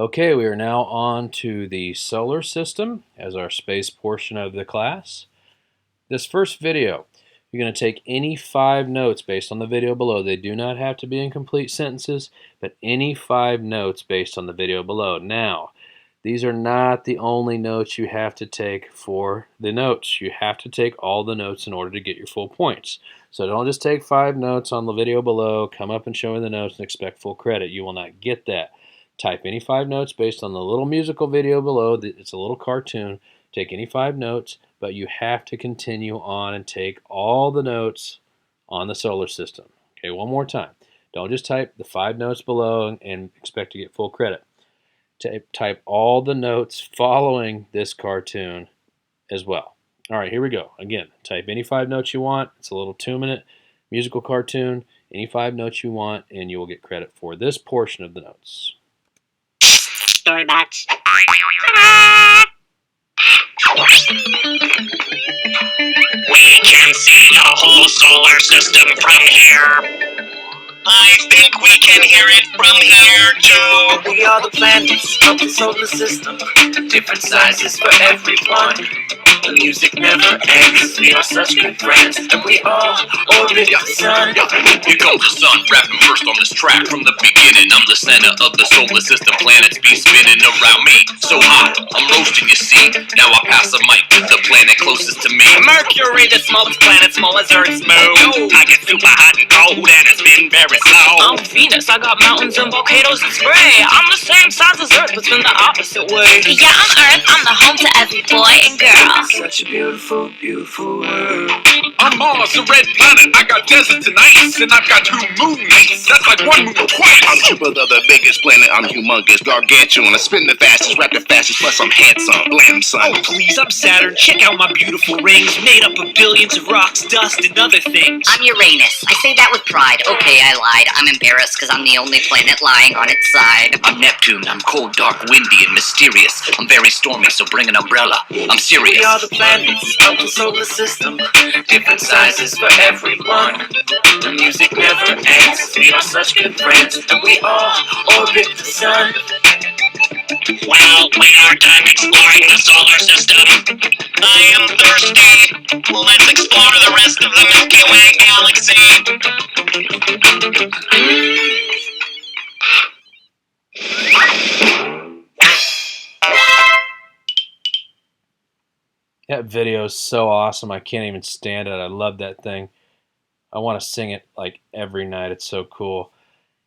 Okay, we are now on to the solar system as our space portion of the class. This first video, you're going to take any 5 notes based on the video below. They do not have to be in complete sentences, but any 5 notes based on the video below. Now, these are not the only notes you have to take for the notes. You have to take all the notes in order to get your full points. So don't just take 5 notes on the video below, come up and show me the notes and expect full credit. You will not get that. Type any 5 notes based on the little musical video below. It's a little cartoon. Take any 5 notes, but you have to continue on and take all the notes on the solar system. Okay, one more time. Don't just type the 5 notes below and expect to get full credit. Type all the notes following this cartoon as well. All right, here we go. Again, type any 5 notes you want. It's a little 2-minute musical cartoon. Any 5 notes you want, and you will get credit for this portion of the notes. Storybox. We can see the whole solar system from here. I think we can hear it from here too. We are the planets of the solar system, different sizes for everyone. The music never ends, we are such good friends, and we all orbit the sun. Here comes the sun, rapping first on this track. From the beginning, I'm the center of the solar system. Planets be spinning around me, so hot, I'm roasting, you see. Now I pass the mic to the planet closest to me. Mercury, the smallest planet, small as Earth's moon. I get super hot and cold and it's been very slow. I'm Venus, I got mountains and volcanoes and spray. I'm the same size as Earth, but spin the opposite way. Yeah, I'm Earth, I'm the home to every boy and girl. Such a beautiful, beautiful world. I'm Mars, a red planet. I got deserts and ice, and I've got 2 moons. That's like 1 moon twice. I'm Jupiter, the biggest planet. I'm humongous, gargantuan. I spin the fastest, rap the fastest, plus I'm handsome. Blam, son. Oh, please, I'm Saturn. Check out my beautiful rings, made up of billions of rocks, dust, and other things. I'm Uranus. I say that with pride. Okay, I lied. I'm embarrassed because I'm the only planet lying on its side. I'm Neptune. I'm cold, dark, windy, and mysterious. I'm very stormy, so bring an umbrella. I'm serious. We are the planets of the solar system, different sizes for everyone. The music never ends, we are such good friends, and we all orbit the sun. Well, we are done exploring the solar system. I am thirsty. Let's explore the rest of the Milky Way galaxy. That video is so awesome. I can't even stand it. I love that thing. I want to sing it like every night. It's so cool.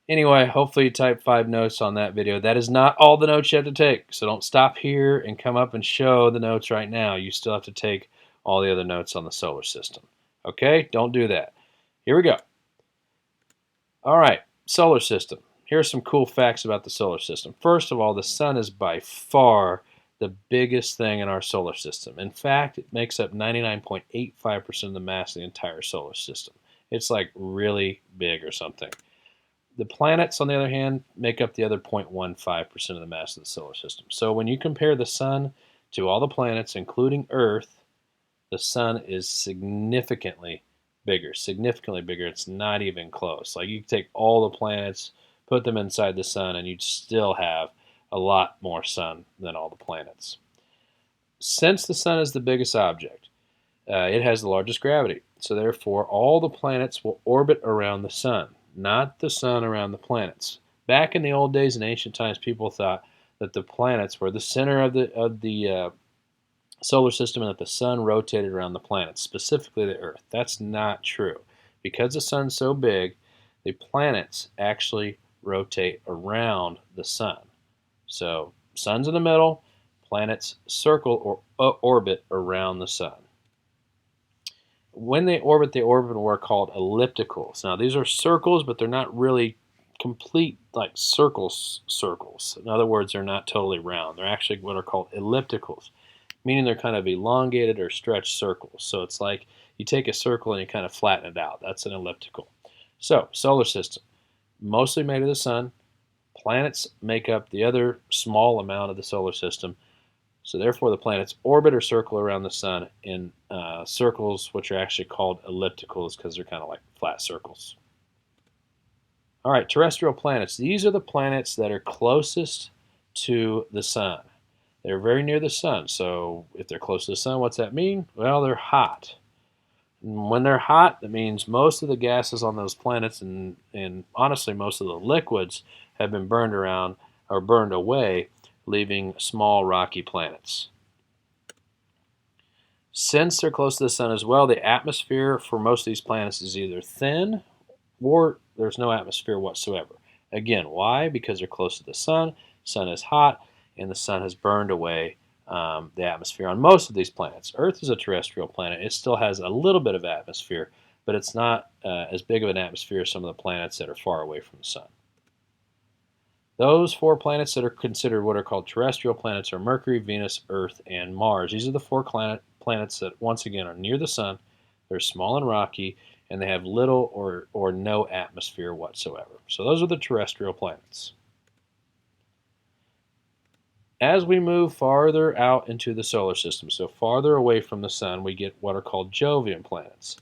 Anyway, hopefully you type 5 notes on that video. That is not all the notes you have to take. So don't stop here and come up and show the notes right now. You still have to take all the other notes on the solar system. Okay? Don't do that. Here we go. All right, solar system. Here are some cool facts about the solar system. First of all, the sun is by far the biggest thing in our solar system. In fact, it makes up 99.85% of the mass of the entire solar system. It's like really big or something. The planets, on the other hand, make up the other 0.15% of the mass of the solar system. So when you compare the sun to all the planets, including Earth, the sun is significantly bigger. Significantly bigger. It's not even close. Like you could take all the planets, put them inside the sun, and you'd still have a lot more sun than all the planets. Since the sun is the biggest object, it has the largest gravity. So therefore, all the planets will orbit around the sun, not the sun around the planets. Back in the old days, in ancient times, people thought that the planets were the center of the solar system and that the sun rotated around the planets, specifically the Earth. That's not true. Because the sun's so big, the planets actually rotate around the sun. So, sun's in the middle, planets circle or orbit around the sun. When they orbit in what are called ellipticals. Now, these are circles, but they're not really complete, like circles. In other words, they're not totally round. They're actually what are called ellipticals, meaning they're kind of elongated or stretched circles. So it's like you take a circle and you kind of flatten it out. That's an elliptical. So, solar system, mostly made of the sun. Planets make up the other small amount of the solar system. So therefore the planets orbit or circle around the sun in circles which are actually called ellipticals because they're kind of like flat circles. All right, terrestrial planets. These are the planets that are closest to the sun. They're very near the sun. So if they're close to the sun, what's that mean? Well, they're hot. And when they're hot, that means most of the gases on those planets and honestly most of the liquids have been burned around or burned away, leaving small rocky planets. Since they're close to the sun as well, the atmosphere for most of these planets is either thin or there's no atmosphere whatsoever. Again, why? Because they're close to the sun is hot, and the sun has burned away the atmosphere on most of these planets. Earth is a terrestrial planet. It still has a little bit of atmosphere, but it's not as big of an atmosphere as some of the planets that are far away from the sun. Those 4 planets that are considered what are called terrestrial planets are Mercury, Venus, Earth, and Mars. These are the 4 planets that, once again, are near the sun. They're small and rocky, and they have little or no atmosphere whatsoever. So those are the terrestrial planets. As we move farther out into the solar system, so farther away from the sun, we get what are called Jovian planets.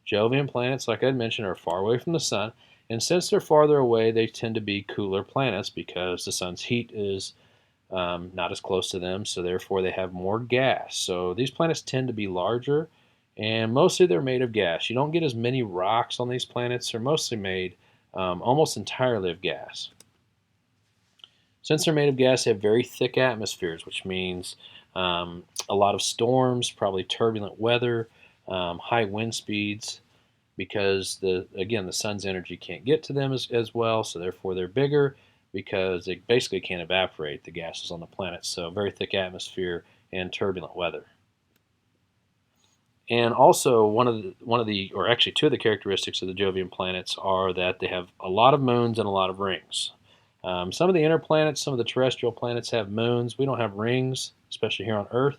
Jovian planets, like I mentioned, are far away from the sun, and since they're farther away, they tend to be cooler planets because the sun's heat is not as close to them, so therefore they have more gas. So these planets tend to be larger, and mostly they're made of gas. You don't get as many rocks on these planets. They're mostly made almost entirely of gas. Since they're made of gas, they have very thick atmospheres, which means a lot of storms, probably turbulent weather, high wind speeds, because the sun's energy can't get to them as well, so therefore they're bigger because they basically can't evaporate the gases on the planet. So very thick atmosphere and turbulent weather. And also actually two of the characteristics of the Jovian planets are that they have a lot of moons and a lot of rings. Some of the inner planets, some of the terrestrial planets have moons. We don't have rings, especially here on Earth,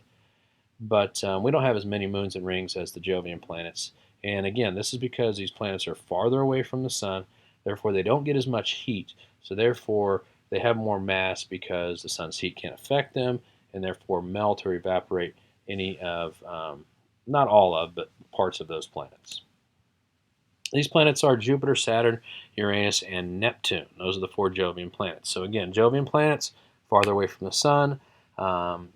but we don't have as many moons and rings as the Jovian planets. And again, this is because these planets are farther away from the sun, therefore they don't get as much heat, so therefore they have more mass because the sun's heat can't affect them, and therefore melt or evaporate any of, not all of, but parts of those planets. These planets are Jupiter, Saturn, Uranus, and Neptune. Those are the 4 Jovian planets. So again, Jovian planets, farther away from the sun.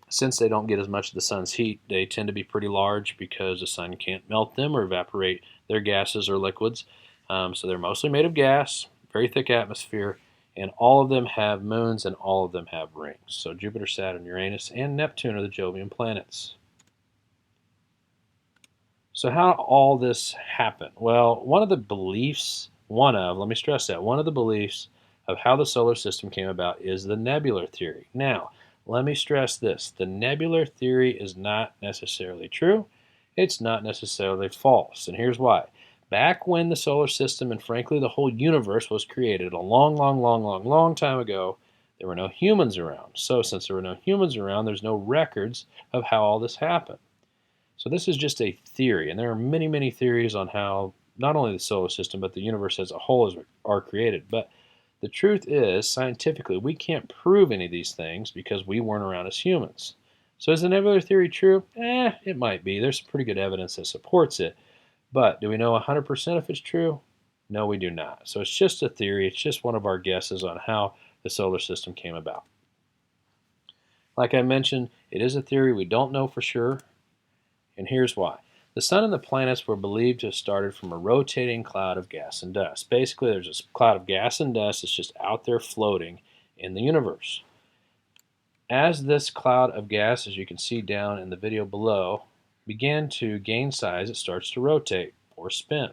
Since they don't get as much of the sun's heat, they tend to be pretty large because the sun can't melt them or evaporate their gases or liquids. So they're mostly made of gas, very thick atmosphere, and all of them have moons and all of them have rings. So Jupiter, Saturn, Uranus, and Neptune are the Jovian planets. So how all this happened? Well, one of the beliefs of how the solar system came about is the nebular theory. Now, let me stress this. The nebular theory is not necessarily true. It's not necessarily false. And here's why. Back when the solar system and frankly the whole universe was created a long time ago, there were no humans around. So since there were no humans around, there's no records of how all this happened. So this is just a theory, and there are many theories on how not only the solar system but the universe as a whole are created. But the truth is, scientifically, we can't prove any of these things because we weren't around as humans. So is the nebular theory true? It might be. There's some pretty good evidence that supports it. But do we know 100% if it's true? No, we do not. So it's just a theory. It's just one of our guesses on how the solar system came about. Like I mentioned, it is a theory. We don't know for sure. And here's why. The sun and the planets were believed to have started from a rotating cloud of gas and dust. Basically, there's this cloud of gas and dust that's just out there floating in the universe. As this cloud of gas, as you can see down in the video below, began to gain size, it starts to rotate or spin.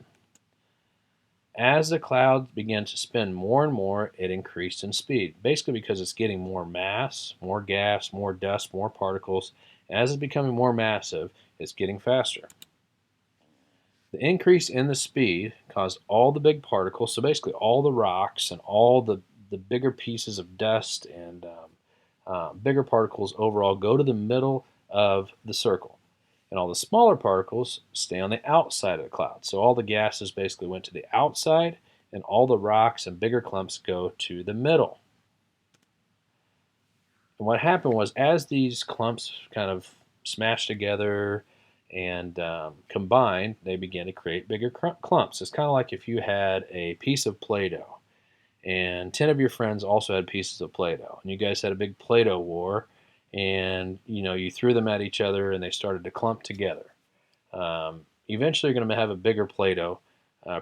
As the cloud began to spin more and more, it increased in speed, basically because it's getting more mass, more gas, more dust, more particles. As it's becoming more massive, it's getting faster. The increase in the speed caused all the big particles, so basically all the rocks and all the bigger pieces of dust and bigger particles overall go to the middle of the circle. And all the smaller particles stay on the outside of the cloud. So all the gases basically went to the outside, and all the rocks and bigger clumps go to the middle. And what happened was, as these clumps kind of smashed together and combined, they began to create bigger clumps. It's kind of like if you had a piece of Play-Doh, and 10 of your friends also had pieces of Play-Doh, and you guys had a big Play-Doh war, and you threw them at each other and they started to clump together. Eventually you're going to have a bigger Play-Doh,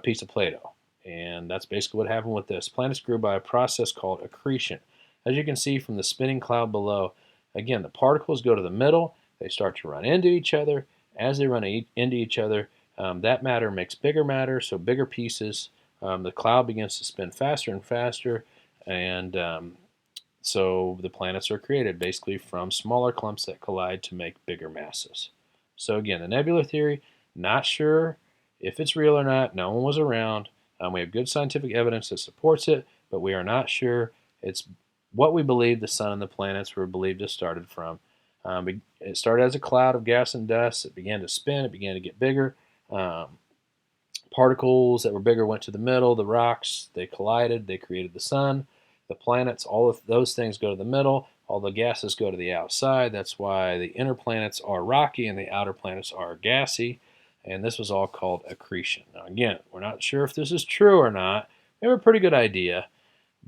piece of Play-Doh, and that's basically what happened with this. Planets grew by a process called accretion. As you can see from the spinning cloud below, again, the particles go to the middle, they start to run into each other. As they run into each other, that matter makes bigger matter, so bigger pieces. The cloud begins to spin faster and faster, and so the planets are created basically from smaller clumps that collide to make bigger masses. So again, the nebula theory, not sure if it's real or not. No one was around. We have good scientific evidence that supports it, but we are not sure. It's what we believe the sun and the planets were believed to have started from. It started as a cloud of gas and dust. It began to spin. It began to get bigger. Particles that were bigger went to the middle. The rocks, they collided. They created the sun. The planets, all of those things go to the middle. All the gases go to the outside. That's why the inner planets are rocky and the outer planets are gassy. And this was all called accretion. Now again, we're not sure if this is true or not. We have a pretty good idea,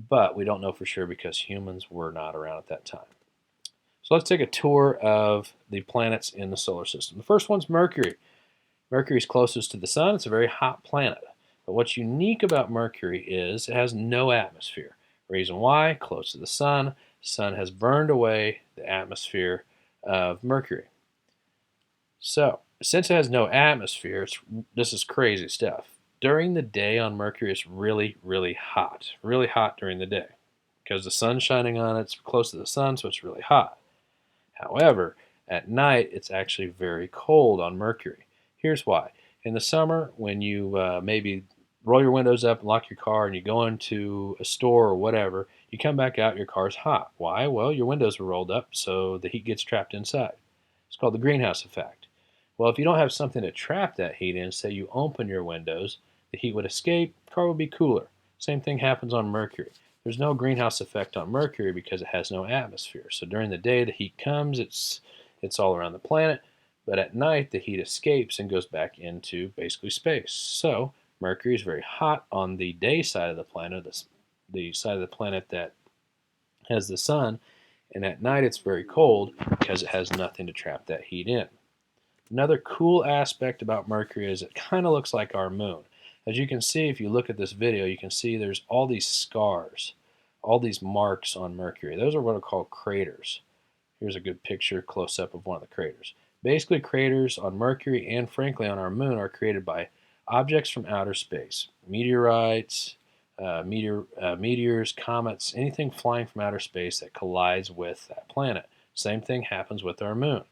but we don't know for sure because humans were not around at that time. So let's take a tour of the planets in the solar system. The first one's Mercury. Mercury is closest to the sun. It's a very hot planet. But what's unique about Mercury is it has no atmosphere. Reason why? Close to the sun. The sun has burned away the atmosphere of Mercury. So, since it has no atmosphere, this is crazy stuff. During the day on Mercury, it's really, really hot. Really hot during the day. Because the sun's shining on it, it's close to the sun, so it's really hot. However, at night, it's actually very cold on Mercury. Here's why. In the summer, when you maybe roll your windows up and lock your car and you go into a store or whatever, you come back out and your car's hot. Why? Well, your windows were rolled up, so the heat gets trapped inside. It's called the greenhouse effect. Well, if you don't have something to trap that heat in, say you open your windows, the heat would escape, the car would be cooler. Same thing happens on Mercury. There's no greenhouse effect on Mercury because it has no atmosphere. So during the day, the heat comes, it's all around the planet, but at night, the heat escapes and goes back into basically space. So Mercury is very hot on the day side of the planet, the side of the planet that has the sun, and at night it's very cold because it has nothing to trap that heat in. Another cool aspect about Mercury is it kind of looks like our moon. As you can see, if you look at this video, you can see there's all these scars, all these marks on Mercury. Those are what are called craters. Here's a good picture close-up of one of the craters. Basically, craters on Mercury and frankly on our moon are created by objects from outer space. Meteorites, meteors, comets, anything flying from outer space that collides with that planet. Same thing happens with our moon.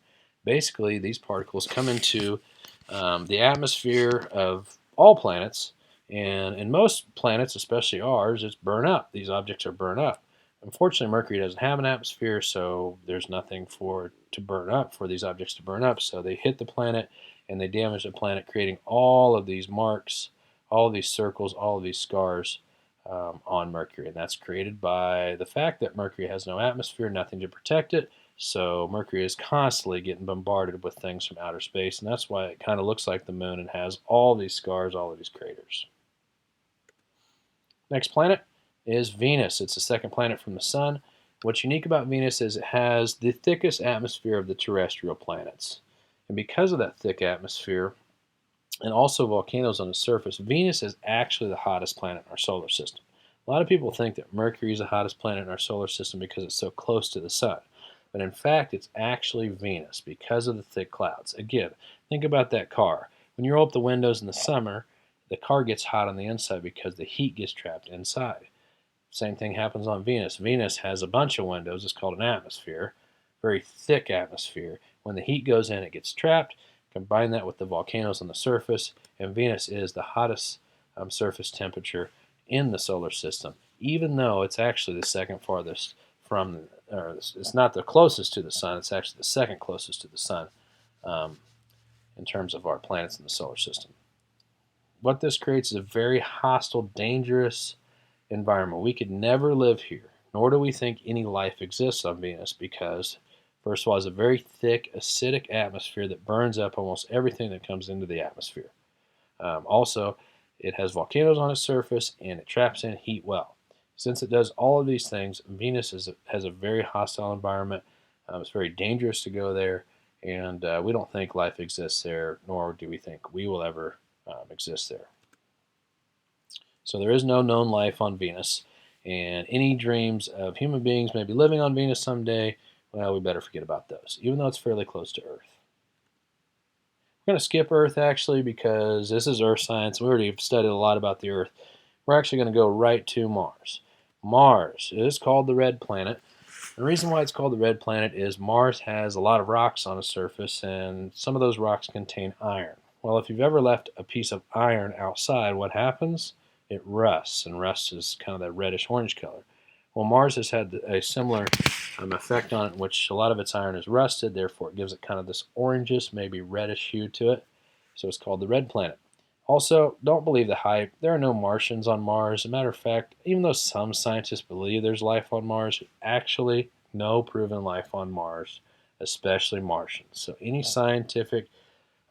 Basically, these particles come into the atmosphere of all planets, and in most planets, especially ours, it's burn up. These objects are burned up. Unfortunately, Mercury doesn't have an atmosphere, so there's nothing to burn up, for these objects to burn up. So they hit the planet and they damage the planet, creating all of these marks, all of these circles, all of these scars on Mercury. And that's created by the fact that Mercury has no atmosphere, nothing to protect it. So Mercury is constantly getting bombarded with things from outer space, and that's why it kind of looks like the moon and has all these scars, all of these craters. Next planet is Venus. It's the second planet from the sun. What's unique about Venus is it has the thickest atmosphere of the terrestrial planets. And because of that thick atmosphere, and also volcanoes on the surface, Venus is actually the hottest planet in our solar system. A lot of people think that Mercury is the hottest planet in our solar system because it's so close to the sun. But in fact, it's actually Venus because of the thick clouds. Again, think about that car. When you roll up the windows in the summer, the car gets hot on the inside because the heat gets trapped inside. Same thing happens on Venus. Venus has a bunch of windows. It's called an atmosphere, very thick atmosphere. When the heat goes in, it gets trapped. Combine that with the volcanoes on the surface, and Venus is the hottest surface temperature in the solar system, even though it's actually the second farthest from, or it's not the closest to the sun, it's actually the second closest to the sun in terms of our planets in the solar system. What this creates is a very hostile, dangerous environment. We could never live here, nor do we think any life exists on Venus because, first of all, it's a very thick, acidic atmosphere that burns up almost everything that comes into the atmosphere. Also, it has volcanoes on its surface and it traps in heat well. Since it does all of these things, Venus has a very hostile environment. It's very dangerous to go there, and we don't think life exists there, nor do we think we will ever exist there. So there is no known life on Venus, and any dreams of human beings maybe living on Venus someday, well, we better forget about those, even though it's fairly close to Earth. We're going to skip Earth, actually, because this is Earth science. We already studied a lot about the Earth. We're actually going to go right to Mars. Mars is called the red planet. The reason why it's called the red planet is Mars has a lot of rocks on its surface, and some of those rocks contain iron. Well, if you've ever left a piece of iron outside, what happens? It rusts, and rust is kind of that reddish-orange color. Well, Mars has had a similar effect on it, in which a lot of its iron is rusted, therefore it gives it kind of this orangish, maybe reddish hue to it. So it's called the red planet. Also, don't believe the hype. There are no Martians on Mars. As a matter of fact, even though some scientists believe there's life on Mars, actually no proven life on Mars, especially Martians. So any scientific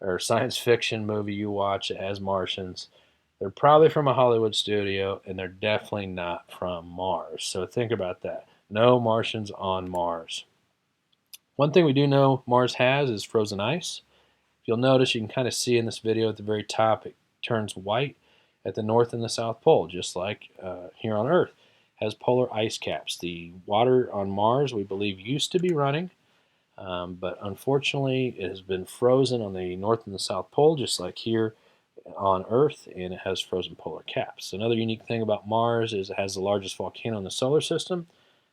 or science fiction movie you watch that has Martians, they're probably from a Hollywood studio, and they're definitely not from Mars. So think about that. No Martians on Mars. One thing we do know Mars has is frozen ice. If you'll notice, you can kind of see in this video at the very top, it turns white at the North and the South Pole, just like here on Earth. It has polar ice caps. The water on Mars, we believe, used to be running, but unfortunately it has been frozen on the North and the South Pole, just like here on Earth, and it has frozen polar caps. Another unique thing about Mars is it has the largest volcano in the solar system.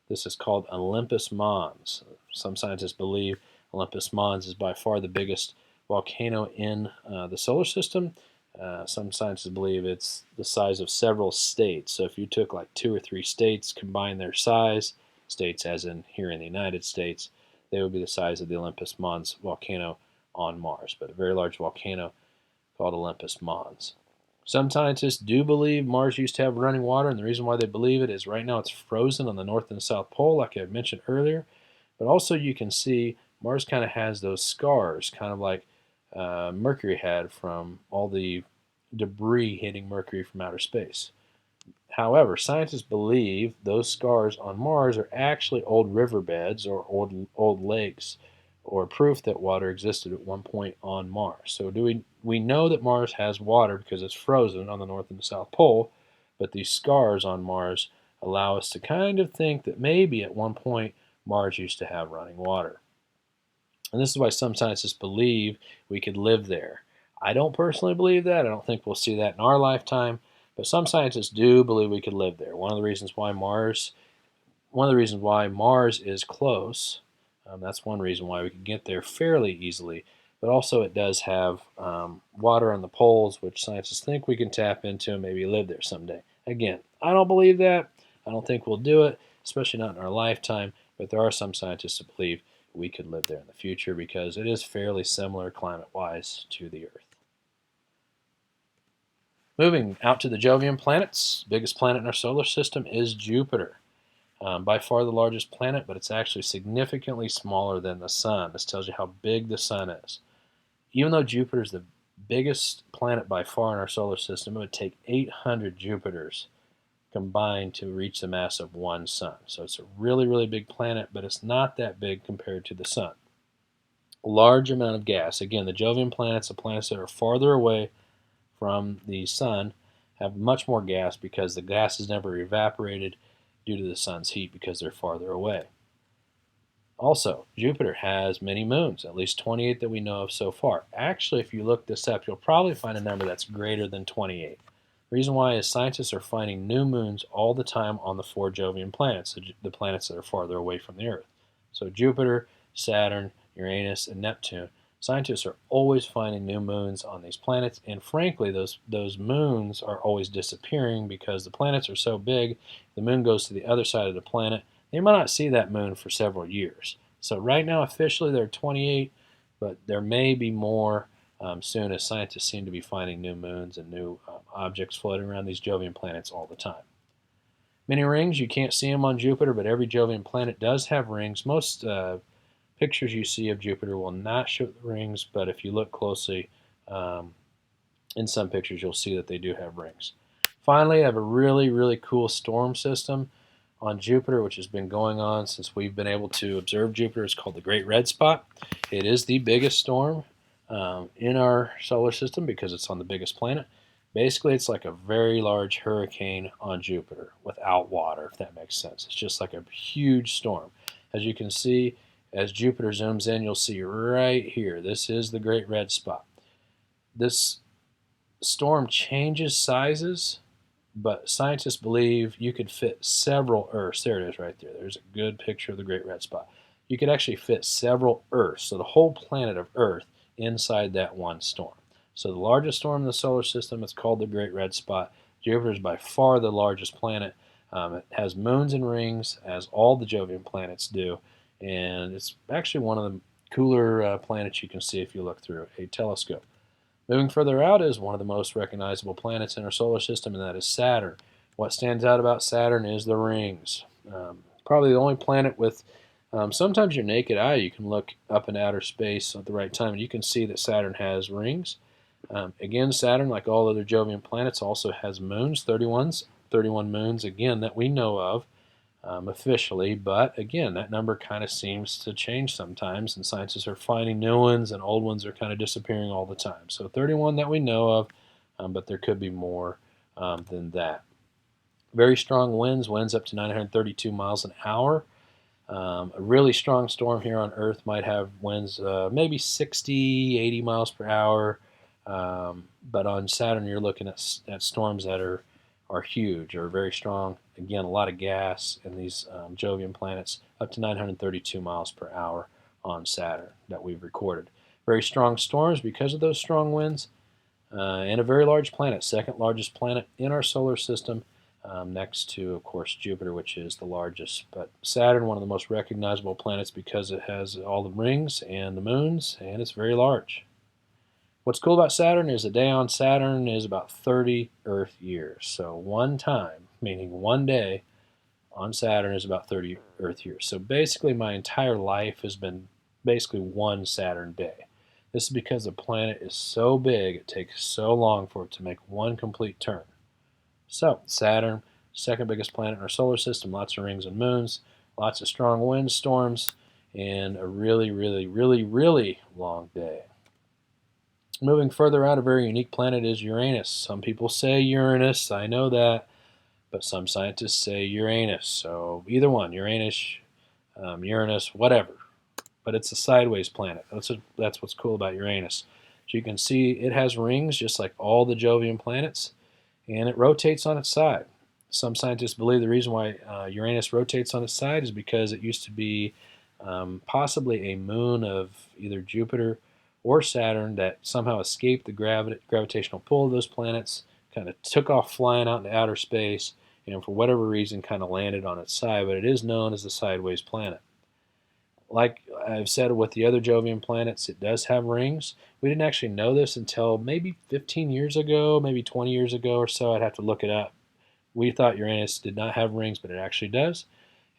This is called Olympus Mons. Some scientists believe Olympus Mons is by far the biggest volcano in the solar system. Some scientists believe it's the size of several states. So if you took like 2 or 3 states, combine their size, states as in here in the United States, they would be the size of the Olympus Mons volcano on Mars. But a very large volcano called Olympus Mons. Some scientists do believe Mars used to have running water, and the reason why they believe it is right now it's frozen on the North and South Pole, like I mentioned earlier. But also you can see Mars kind of has those scars, kind of like Mercury had from all the debris hitting Mercury from outer space. However, scientists believe those scars on Mars are actually old riverbeds or old lakes, or proof that water existed at one point on Mars. So we know that Mars has water because it's frozen on the North and the South Pole, but these scars on Mars allow us to kind of think that maybe at one point Mars used to have running water. And this is why some scientists believe we could live there. I don't personally believe that. I don't think we'll see that in our lifetime, but some scientists do believe we could live there. One of the reasons why Mars is close, that's one reason why we can get there fairly easily, but also it does have water on the poles, which scientists think we can tap into and maybe live there someday. Again, I don't believe that. I don't think we'll do it, especially not in our lifetime, but there are some scientists that believe we could live there in the future because it is fairly similar climate-wise to the Earth. Moving out to the Jovian planets, biggest planet in our solar system is Jupiter. By far the largest planet, but it's actually significantly smaller than the Sun. This tells you how big the Sun is. Even though Jupiter is the biggest planet by far in our solar system, it would take 800 Jupiters combined to reach the mass of one Sun. So it's a really, really big planet, but it's not that big compared to the Sun. A large amount of gas. Again, the Jovian planets, the planets that are farther away from the Sun, have much more gas because the gas is never evaporated due to the Sun's heat because they're farther away. Also, Jupiter has many moons, at least 28 that we know of so far. Actually, if you look this up, you'll probably find a number that's greater than 28. The reason why is scientists are finding new moons all the time on the 4 Jovian planets, the planets that are farther away from the Earth. So Jupiter, Saturn, Uranus, and Neptune. Scientists are always finding new moons on these planets, and frankly, those moons are always disappearing because the planets are so big. The moon goes to the other side of the planet. They might not see that moon for several years. So right now, officially, there are 28, but there may be more soon, as scientists seem to be finding new moons and new objects floating around these Jovian planets all the time. Many rings, you can't see them on Jupiter, but every Jovian planet does have rings. Most pictures you see of Jupiter will not show the rings, but if you look closely in some pictures, you'll see that they do have rings. Finally, I have a really, really cool storm system on Jupiter, which has been going on since we've been able to observe Jupiter. It's called the Great Red Spot. It is the biggest storm in our solar system because it's on the biggest planet. Basically, it's like a very large hurricane on Jupiter without water, if that makes sense. It's just like a huge storm. As you can see, as Jupiter zooms in, you'll see right here, this is the Great Red Spot. This storm changes sizes, but scientists believe you could fit several Earths. There it is right there. There's a good picture of the Great Red Spot. You could actually fit several Earths, so the whole planet of Earth, inside that one storm. So the largest storm in the solar system is called the Great Red Spot. Jupiter is by far the largest planet. It has moons and rings, as all the Jovian planets do, and it's actually one of the cooler planets you can see if you look through a telescope. Moving further out is one of the most recognizable planets in our solar system, and that is Saturn. What stands out about Saturn is the rings. Probably the only planet with, sometimes your naked eye, you can look up in outer space at the right time, and you can see that Saturn has rings. Again, Saturn, like all other Jovian planets, also has moons, 31 moons, again, that we know of officially, but again, that number kind of seems to change sometimes, and scientists are finding new ones, and old ones are kind of disappearing all the time. So 31 that we know of, but there could be more than that. Very strong winds up to 932 miles an hour. A really strong storm here on Earth might have winds maybe 60, 80 miles per hour. But on Saturn, you're looking at storms that are huge, or very strong. Again, a lot of gas in these Jovian planets, up to 932 miles per hour on Saturn that we've recorded. Very strong storms because of those strong winds, and a very large planet, second largest planet in our solar system, next to, of course, Jupiter, which is the largest. But Saturn, one of the most recognizable planets because it has all the rings and the moons, and it's very large. What's cool about Saturn is a day on Saturn is about 30 Earth years. So one time, meaning one day on Saturn, is about 30 Earth years. So basically my entire life has been basically one Saturn day. This is because the planet is so big, it takes so long for it to make one complete turn. So Saturn, second biggest planet in our solar system, lots of rings and moons, lots of strong wind storms, and a really, really, really, really long day. Moving further out, a very unique planet is Uranus. Some people say Uranus, I know that, but some scientists say Uranus. So either one, Uranus, whatever. But it's a sideways planet. That's what's cool about Uranus. So you can see it has rings just like all the Jovian planets, and it rotates on its side. Some scientists believe the reason why Uranus rotates on its side is because it used to be possibly a moon of either Jupiter or Saturn that somehow escaped the gravitational pull of those planets, kind of took off flying out into outer space, and for whatever reason kind of landed on its side, but it is known as the sideways planet. Like I've said with the other Jovian planets, it does have rings. We didn't actually know this until maybe 15 years ago, maybe 20 years ago or so. I'd have to look it up. We thought Uranus did not have rings, but it actually does.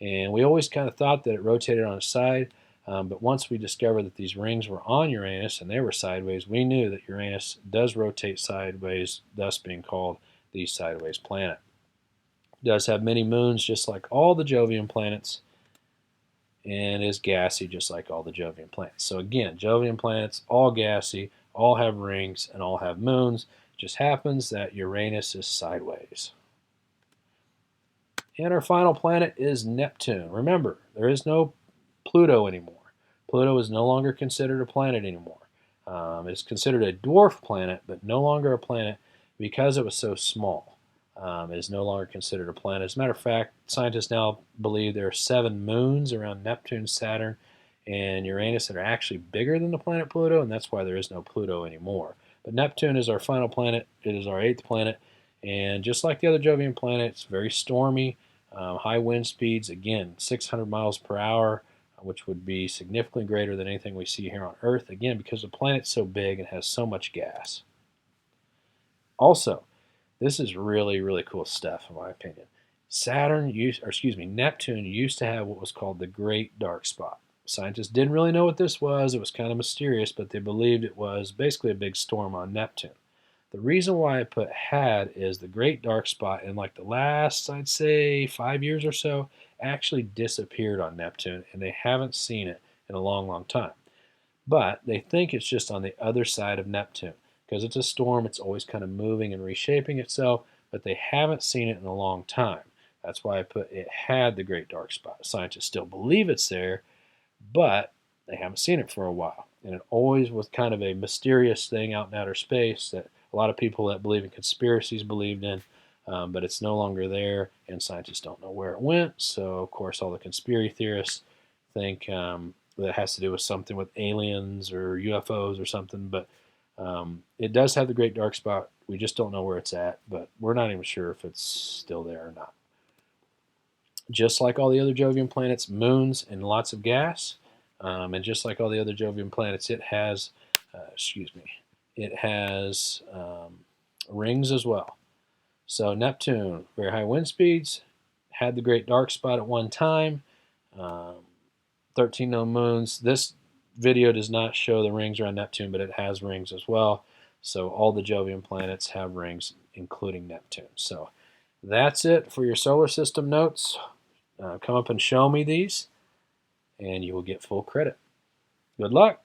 And we always kind of thought that it rotated on its side. But once we discovered that these rings were on Uranus and they were sideways, we knew that Uranus does rotate sideways, thus being called the sideways planet. It does have many moons, just like all the Jovian planets, and is gassy, just like all the Jovian planets. So again, Jovian planets, all gassy, all have rings, and all have moons. It just happens that Uranus is sideways. And our final planet is Neptune. Remember, there is no Pluto anymore. Pluto is no longer considered a planet anymore. It's considered a dwarf planet, but no longer a planet because it was so small. It is no longer considered a planet. As a matter of fact, scientists now believe there are 7 moons around Neptune, Saturn, and Uranus that are actually bigger than the planet Pluto, and that's why there is no Pluto anymore. But Neptune is our final planet. It is our 8th planet, and just like the other Jovian planets, very stormy, high wind speeds, again, 600 miles per hour, which would be significantly greater than anything we see here on Earth, again, because the planet's so big and has so much gas. Also, this is really, really cool stuff, in my opinion. Neptune used to have what was called the Great Dark Spot. Scientists didn't really know what this was. It was kind of mysterious, but they believed it was basically a big storm on Neptune. The reason why I put had is the great dark spot in like the last, I'd say, 5 years or so, actually disappeared on Neptune, and they haven't seen it in a long, long time. But they think it's just on the other side of Neptune. Because it's a storm, it's always kind of moving and reshaping itself, but they haven't seen it in a long time. That's why I put it had the great dark spot. Scientists still believe it's there, but they haven't seen it for a while. And it always was kind of a mysterious thing out in outer space that a lot of people that believe in conspiracies believed in, but it's no longer there, and scientists don't know where it went. So, of course, all the conspiracy theorists think that it has to do with something with aliens or UFOs or something, but it does have the great dark spot. We just don't know where it's at, but we're not even sure if it's still there or not. Just like all the other Jovian planets, moons and lots of gas, and just like all the other Jovian planets, it has, rings as well. So Neptune, very high wind speeds, had the great dark spot at one time, 13 known moons. This video does not show the rings around Neptune, but it has rings as well. So all the Jovian planets have rings, including Neptune. So that's it for your solar system notes. Come up and show me these, and you will get full credit. Good luck.